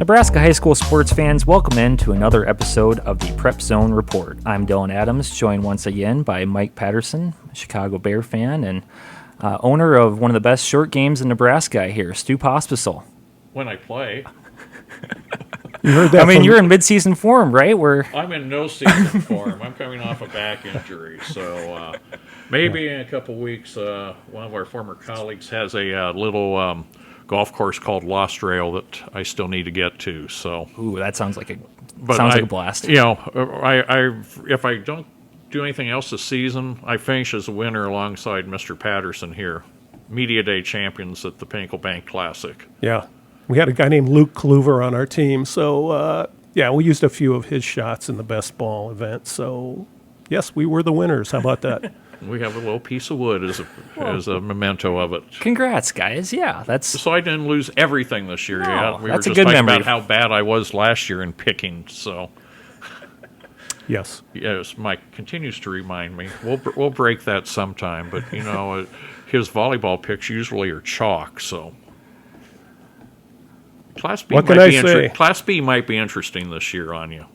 Nebraska high school sports fans, welcome in to another episode of the Prep Zone Report. I'm Dillon Adams, joined once again by Mike Patterson, a Chicago Bear fan and owner of one of the best short games in Nebraska, I hear, Stu Pospisil. When I play. You heard that? I mean, you're in mid-season form, right? I'm in no season form. I'm coming off a back injury, so maybe in a couple weeks, one of our former colleagues has a little golf course called Lost Rail that I still need to get to. So, ooh, that sounds like a blast. You know, if I don't do anything else this season, I finish as a winner alongside Mr. Patterson here, Media Day champions at the Pinnacle Bank Classic. Yeah. We had a guy named Luke Kluver on our team, so we used a few of his shots in the best ball event. So, yes, we were the winners. How about that? We have a little piece of wood as a memento of it. Congrats, guys! Yeah, that's so I didn't lose everything this year. No, we that's were just a good talking memory. about how bad I was last year in picking. So, yes, Mike continues to remind me. We'll break that sometime, but you know, his volleyball picks usually are chalk. So. Class B Class B might be interesting this year on you.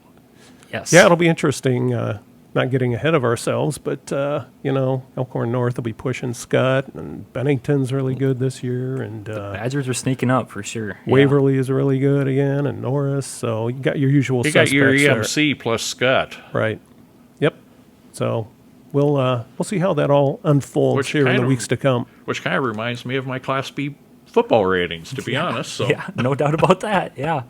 Yes. Yeah, it'll be interesting. Not getting ahead of ourselves, but Elkhorn North will be pushing Scott, and Bennington's really good this year, and the Badgers are sneaking up for sure. Waverly is really good again, and Norris. So you got your usual suspects there. You got your EMC plus Scott. Right. Yep. So we'll see how that all unfolds here in the weeks to come. Which kind of reminds me of my Class B football ratings, to be honest. So. Yeah, no doubt about that. Yeah.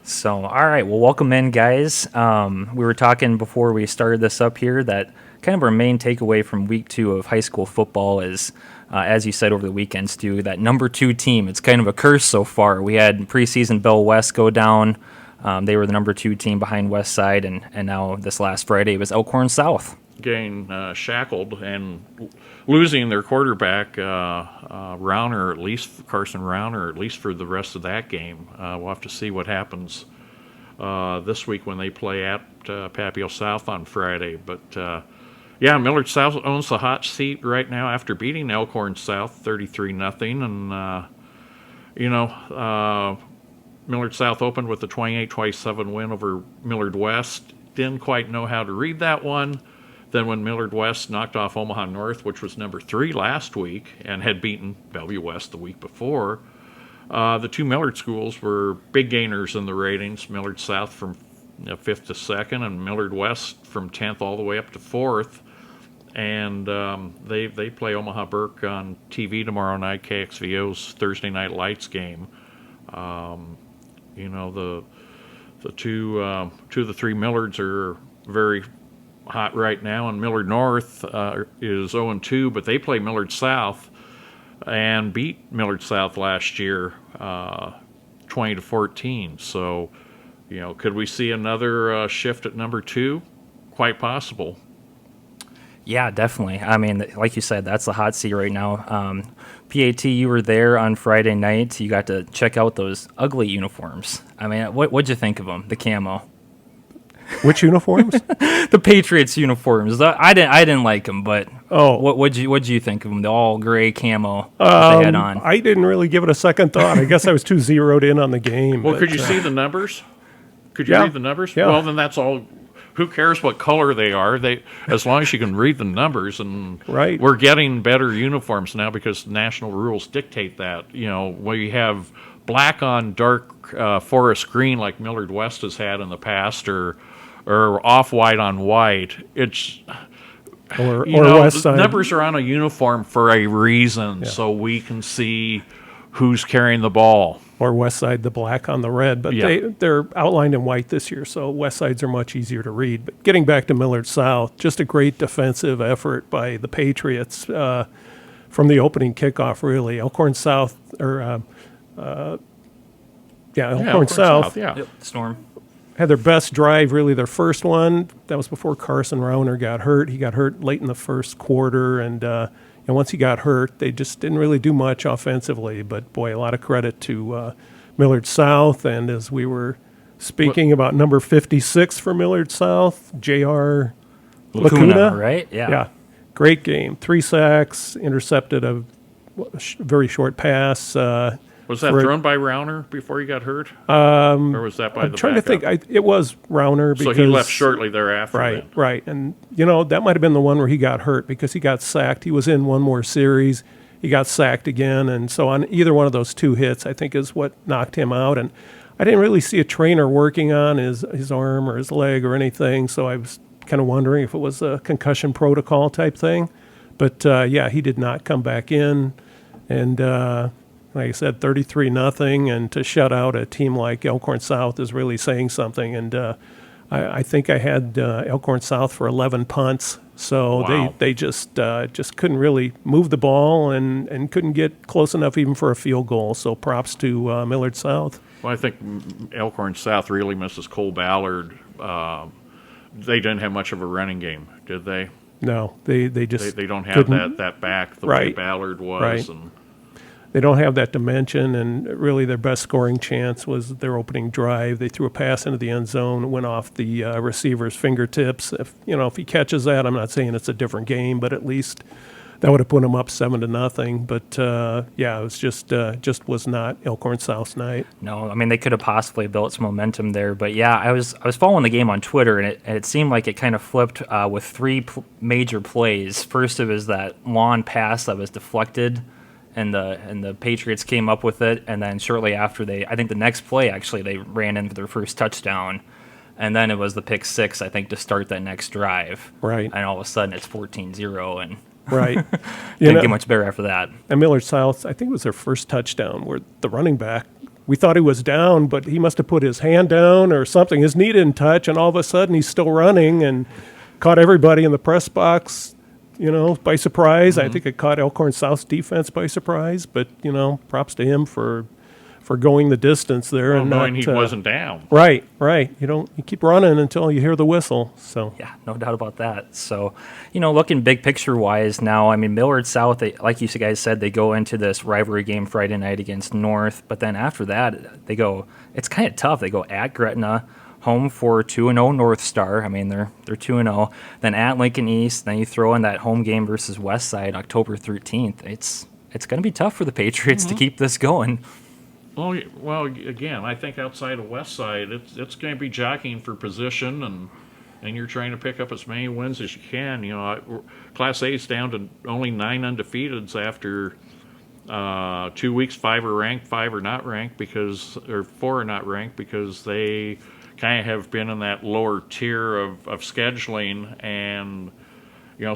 So, all right. Well, welcome in, guys. We were talking before we started this up here that kind of our main takeaway from week 2 of high school football is, as you said over the weekend, Stu, that number 2 team. It's kind of a curse so far. We had preseason Bell West go down. They were the number 2 team behind West Side, and now this last Friday it was Elkhorn South. Getting shackled and losing their quarterback, Rauner, at least Carson Rauner, at least for the rest of that game. We'll have to see what happens this week when they play at Papio South on Friday. But Millard South owns the hot seat right now after beating Elkhorn South 33-0, and Millard South opened with a 28-27 win over Millard West. Didn't quite know how to read that one. Then when Millard West knocked off Omaha North, which was number 3 last week, and had beaten Bellevue West the week before, the 2 Millard schools were big gainers in the ratings. Millard South from 5th to 2nd, and Millard West from 10th all the way up to 4th. And they play Omaha Burke on TV tomorrow night, KXVO's Thursday Night Lights game. The two of the 3 Millards are very hot right now, and Millard North is 0-2, but they play Millard South and beat Millard South last year 20-14. So, could we see another shift at number 2? Quite possible. Yeah, definitely. I mean, like you said, that's the hot seat right now. PAT, you were there on Friday night. You got to check out those ugly uniforms. I mean, what'd you think of them, the camo? Which uniforms? The Patriots uniforms. I didn't like them, but what'd you think of them? The all gray camo that they had on. I didn't really give it a second thought. I guess I was too zeroed in on the game. Well, could you see the numbers? Could you read the numbers? Yeah. Well, then that's all. Who cares what color they are? As long as you can read the numbers, and right. We're getting better uniforms now because national rules dictate that. We have black on dark forest green like Millard West has had in the past, or off-white on white. It's or West Side. Numbers are on a uniform for a reason, so we can see who's carrying the ball. Or West Side, the black on the red. But they're outlined in white this year, so West Sides are much easier to read. But getting back to Millard South, just a great defensive effort by the Patriots from the opening kickoff, really. Elkhorn South, Elkhorn South. Yep, Storm. Had their best drive, really their first one. That was before Carson Rauner got hurt. He got hurt late in the first quarter, and once he got hurt, they just didn't really do much offensively. But, boy, a lot of credit to Millard South. And as we were speaking about number 56 for Millard South, J.R. Lacuna. Right? Yeah. Great game. 3 sacks, intercepted a very short pass. Was Was that thrown by Rauner before he got hurt? Or was that by I'm the trying backup? to think. It was Rauner because So he left shortly thereafter. Right, then. right. And, that might have been the one where he got hurt because he got sacked. He was in one more series. He got sacked again. And so on either one of those 2 hits, I think, is what knocked him out. And I didn't really see a trainer working on his arm or his leg or anything. So I was kind of wondering if it was a concussion protocol type thing. But, yeah, he did not come back in. And, like I said, 33-0, and to shut out a team like Elkhorn South is really saying something. And I think I had Elkhorn South for 11 punts, so Wow. they just couldn't really move the ball and couldn't get close enough even for a field goal. So props to Millard South. Well, I think Elkhorn South really misses Cole Ballard. They didn't have much of a running game, did they? No, they just They don't have couldn't- that back the way Right. Ballard was. Right. And They don't have that dimension, and really their best scoring chance was their opening drive. They threw a pass into the end zone, went off the receiver's fingertips. If he catches that, I'm not saying it's a different game, but at least that would have put them up 7-0. But yeah, it was just was not Elkhorn South's night. No, I mean they could have possibly built some momentum there, but yeah, I was following the game on Twitter, and it seemed like it kind of flipped with 3 major plays. First, it was that long pass that was deflected, and the Patriots came up with it, and then shortly after I think the next play actually they ran in for their first touchdown, and then it was the pick 6 I think to start that next drive. Right. And all of a sudden it's 14-0 and Right. didn't get much better after that. And Millard South, I think it was their first touchdown where the running back, we thought he was down, but he must have put his hand down or something. His knee didn't touch, and all of a sudden he's still running and caught everybody in the press box, by surprise. I think it caught Elkhorn South's defense by surprise, but, props to him for going the distance there. well, and knowing not, he wasn't down. Right. You keep running until you hear the whistle, so. Yeah, no doubt about that. So, looking big picture wise now, I mean, Millard South, like you guys said, they go into this rivalry game Friday night against North, but then after that, it's kind of tough. They go at Gretna, home for 2-0 North Star. I mean, they're 2-0. Then at Lincoln East, then you throw in that home game versus West Side, October 13th. It's going to be tough for the Patriots to keep this going. Well, again, I think outside of West Side, it's going to be jockeying for position, and you're trying to pick up as many wins as you can. Class A is down to only 9 undefeateds after 2 weeks. 5 are ranked, 5 are not ranked or 4 are not ranked because they kind of have been in that lower tier of scheduling, and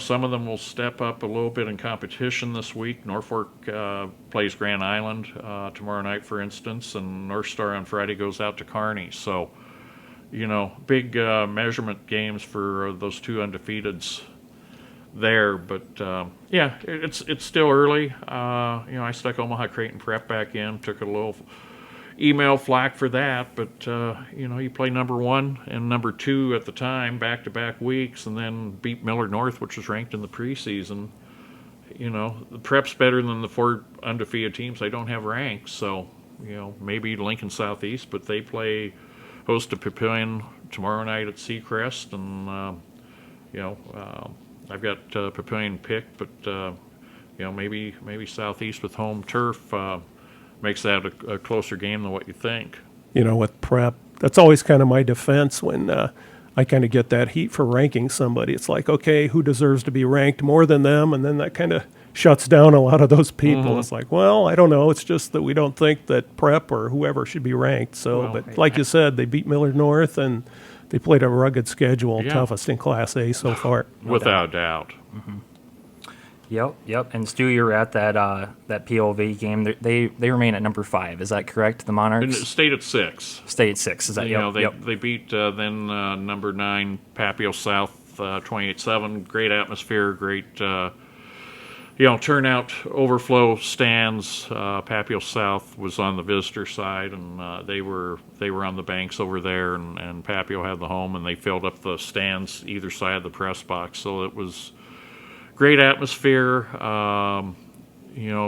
some of them will step up a little bit in competition this week. Norfolk plays Grand Island tomorrow night, for instance, and North Star on Friday goes out to Kearney. So, big measurement games for those 2 undefeateds there. But yeah, it's still early. I stuck Omaha Creighton Prep back in, took a little email flack for that, but you play number 1 and number 2 at the time back-to-back weeks, and then beat Millard North, which was ranked in the preseason. The Prep's better than the 4 undefeated teams they don't have ranked, so maybe Lincoln Southeast, but they play host to Papillion tomorrow night at Seacrest, and I've got Papillion picked, but maybe Southeast with home turf makes that a closer game than what you think. With Prep, that's always kind of my defense when I kind of get that heat for ranking somebody. It's like, okay, who deserves to be ranked more than them? And then that kind of shuts down a lot of those people. It's like, well, I don't know. It's just that we don't think that Prep or whoever should be ranked. So, but like you said, they beat Millard North, and they played a rugged schedule, toughest in Class A so far. Without doubt. Mm-hmm. Yep. And Stu, you're at that PLV game. They remain at number 5. Is that correct? The Monarchs And it stayed at 6. stay at 6. Is that They beat then number 9 Papio South 28-7. Great atmosphere, great turnout, overflow stands. Papio South was on the visitor side, and they were on the banks over there, and Papio had the home, and they filled up the stands either side of the press box. So it was great atmosphere.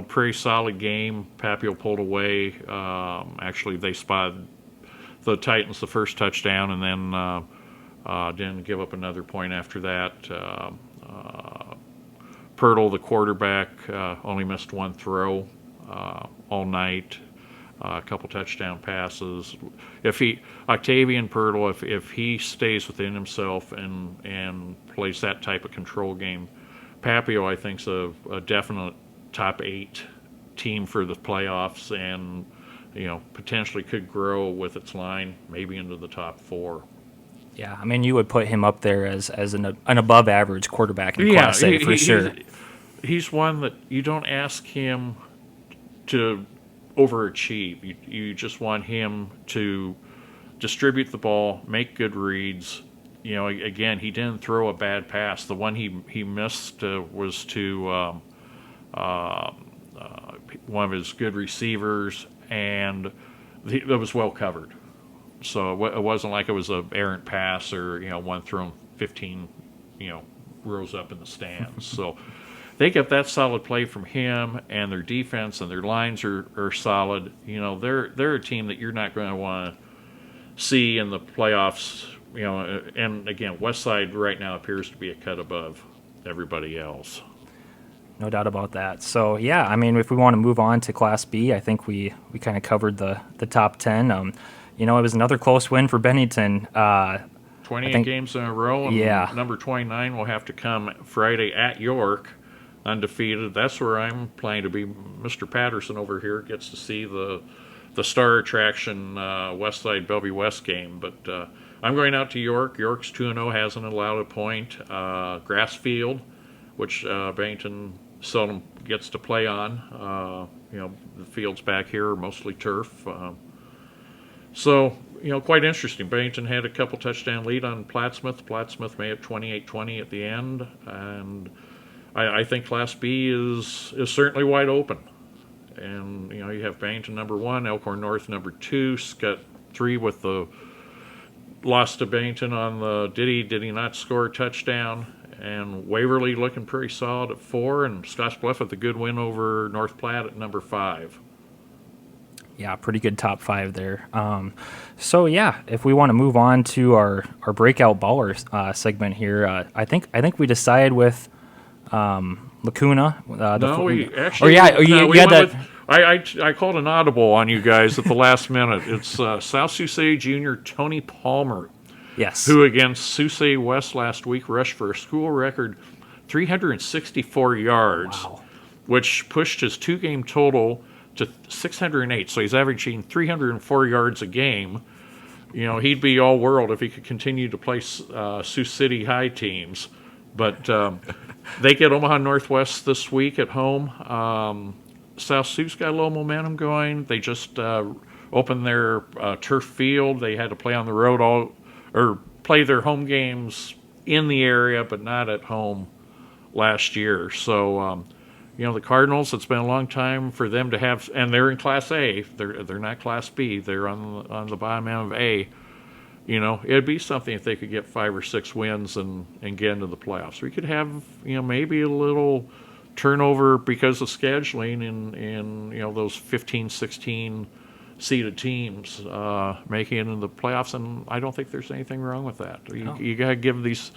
Pretty solid game. Papio pulled away. Actually, they spotted the Titans the first touchdown, and then didn't give up another point after that. Pirtle, the quarterback, only missed 1 throw all night. a couple touchdown passes. Octavian Pirtle, if he stays within himself and plays that type of control game, Papio, I think, is a definite top 8 team for the playoffs, and potentially could grow with its line maybe into the top 4. Yeah, I mean, you would put him up there as an above average quarterback in Class A for sure. He's one that you don't ask him to overachieve. You just want him to distribute the ball, make good reads. Again, he didn't throw a bad pass. The one he missed was to one of his good receivers, and it was well covered. So it wasn't like it was an errant pass or one thrown 15 rows up in the stands. So they get that solid play from him, and their defense and their lines are solid. They're a team that you're not going to want to see in the playoffs. And again, Westside right now appears to be a cut above everybody else. No doubt about that. So, yeah, I mean, if we want to move on to Class B, I think we kind of covered the top 10. It was another close win for Bennington. 28 games in a row. And yeah. Number 29 will have to come Friday at York, undefeated. That's where I'm planning to be. Mr. Patterson over here gets to see the star attraction Westside Bellevue West game. But I'm going out to York. York's 2-0, hasn't allowed a point. Grass field, which Bennington seldom gets to play on. The fields back here are mostly turf. So, quite interesting. Bennington had a couple touchdown lead on Plattsmouth. Plattsmouth may have 28-20 at the end. And I think Class B is certainly wide open. And, you have Bennington number 1, Elkhorn North number 2, Scott 3 with the loss to Bennington on the did he not score a touchdown. And Waverly looking pretty solid at 4, and Scotch Bluff with a good win over North Platte at number 5. Yeah, pretty good top 5 there. So yeah, if we want to move on to our breakout baller segment here, I think we decided with Lacuna. I called an audible on you guys at the last minute. It's South Sioux City junior Tony Palmer. Yes. Who against Sioux City West last week rushed for a school record 364 yards, wow, which pushed his 2-game total to 608. So he's averaging 304 yards a game. He'd be all world if he could continue to play Sioux City high teams. But they get Omaha Northwest this week at home. South Sioux's got a little momentum going. They just opened their turf field. They had to play on the road or play their home games in the area, but not at home last year. So, the Cardinals, it's been a long time for them to have, and they're in Class A. They're not Class B. They're on the bottom end of A. It'd be something if they could get 5 or 6 wins and get into the playoffs. We could have, maybe a little turnover because of scheduling in those 15, 16 seeded teams making it into the playoffs, and I don't think there's anything wrong with that. You got to give these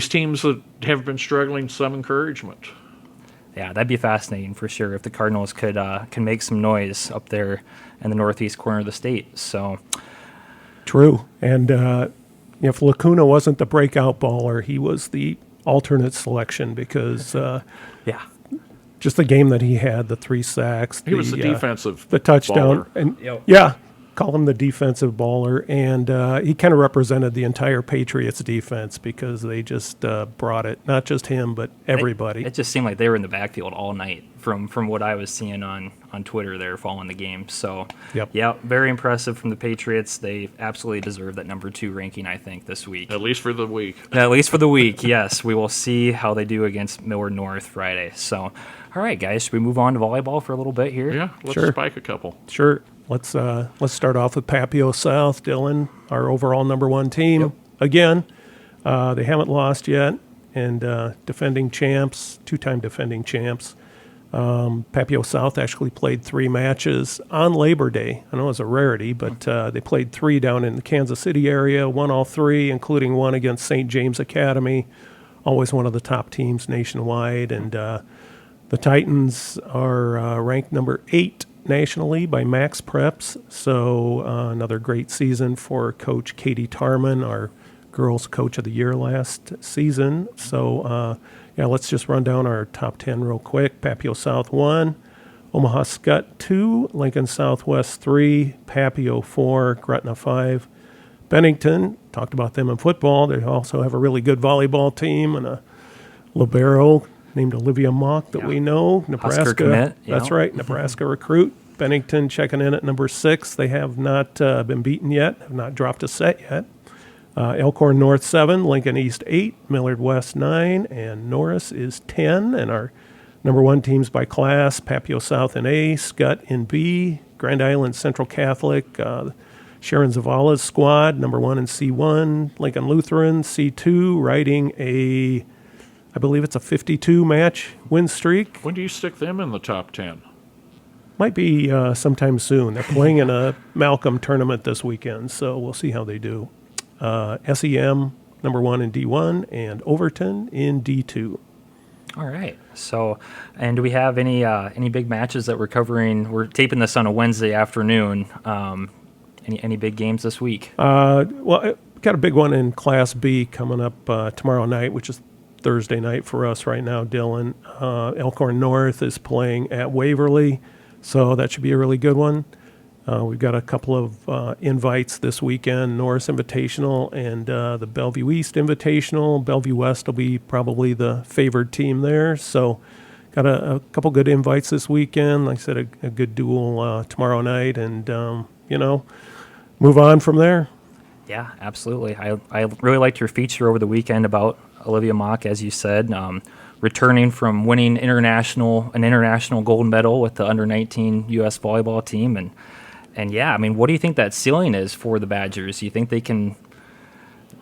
teams that have been struggling some encouragement. Yeah, that'd be fascinating for sure if the Cardinals can make some noise up there in the northeast corner of the state. So true, and if Lacuna wasn't the breakout baller, he was the alternate selection because yeah. Just the game that he had, the 3 sacks. He was the defensive the touchdown. baller. And Yep. yeah, call him the defensive baller. And he kind of represented the entire Patriots defense because they just brought it, not just him, but everybody. It just seemed like they were in the backfield all night from what I was seeing on Twitter there following the game. So, yeah, very impressive from the Patriots. They absolutely deserve that number 2 ranking, I think, this week. At least for the week. At least for the week, yes. We will see how they do against Millard North Friday. So, all right, guys, should we move on to volleyball for a little bit here? Yeah, let's Sure. spike a couple. Sure. Let's start off with Papio South. Dillon, our overall number 1 team. Yep. Again, they haven't lost yet, and defending champs, 2-time defending champs. Papio South actually played 3 matches on Labor Day. I know it's a rarity, but they played 3 down in the Kansas City area, won all 3, including one against St. James Academy, always one of the top teams nationwide. And the Titans are ranked number 8 nationally by Max Preps. So another great season for Coach Katie Tarman, our girls Coach of the Year last season. So let's just run down our top 10 real quick. Papio South 1, Omaha Skutt 2, Lincoln Southwest 3, Papio 4, Gretna 5. Bennington, talked about them in football. They also have a really good volleyball team and a libero named Olivia Mock that we know. Nebraska commit, That's right, Nebraska recruit. Bennington checking in at number 6. They have not been beaten yet, have not dropped a set yet. Elkhorn North 7, Lincoln East 8, Millard West 9, and Norris is 10. And our number 1 teams by class, Papio South in A, Skutt in B, Grand Island Central Catholic, Sharon Zavala's squad, number 1 in C1, Lincoln Lutheran, C2, riding I believe it's a 52-match win streak. When do you stick them in the top 10? Might be sometime soon. They're playing in a Malcolm tournament this weekend, so we'll see how they do. SEM, number 1 in D1, and Overton in D2. All right. So, and do we have any big matches that we're covering? We're taping this on a Wednesday afternoon. Any big games this week? Well, got a big one in Class B coming up tomorrow night, which is Thursday night for us right now, Dylan. Elkhorn North is playing at Waverly, so that should be a really good one. We've got a couple of invites this weekend, Norris Invitational and the Bellevue East Invitational. Bellevue West will be probably the favored team there. So got a couple good invites this weekend. Like I said, a good duel tomorrow night, and, move on from there. Yeah, absolutely. I really liked your feature over the weekend about Olivia Mock, as you said, returning from winning an international gold medal with the under-19 U.S. volleyball team. And yeah, I mean, what do you think that ceiling is for the Badgers? Do you think they can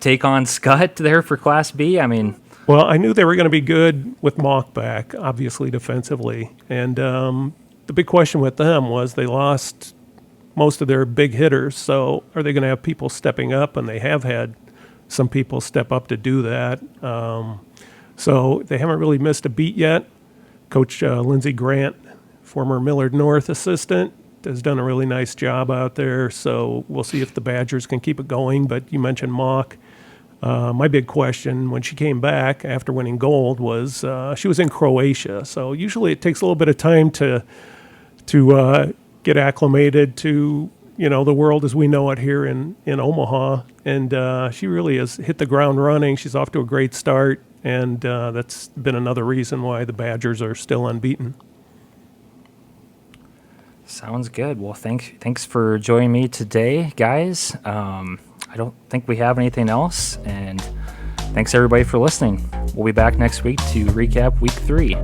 take on Skutt there for Class B? I mean, well, I knew they were going to be good with Mock back, obviously defensively. And the big question with them was they lost most of their big hitters. So are they going to have people stepping up? And they have had some people step up to do that. So they haven't really missed a beat yet. Coach Lindsey Grant, former Millard North assistant, has done a really nice job out there. So we'll see if the Badgers can keep it going. But you mentioned Mock. My big question when she came back after winning gold was she was in Croatia. So usually it takes a little bit of time to get acclimated to the world as we know it here in Omaha. And she really has hit the ground running. She's off to a great start. And that's been another reason why the Badgers are still unbeaten. sounds good. Well, thanks for joining me today, guys. I don't think we have anything else. And thanks, everybody, for listening. We'll be back next week to recap Week 3.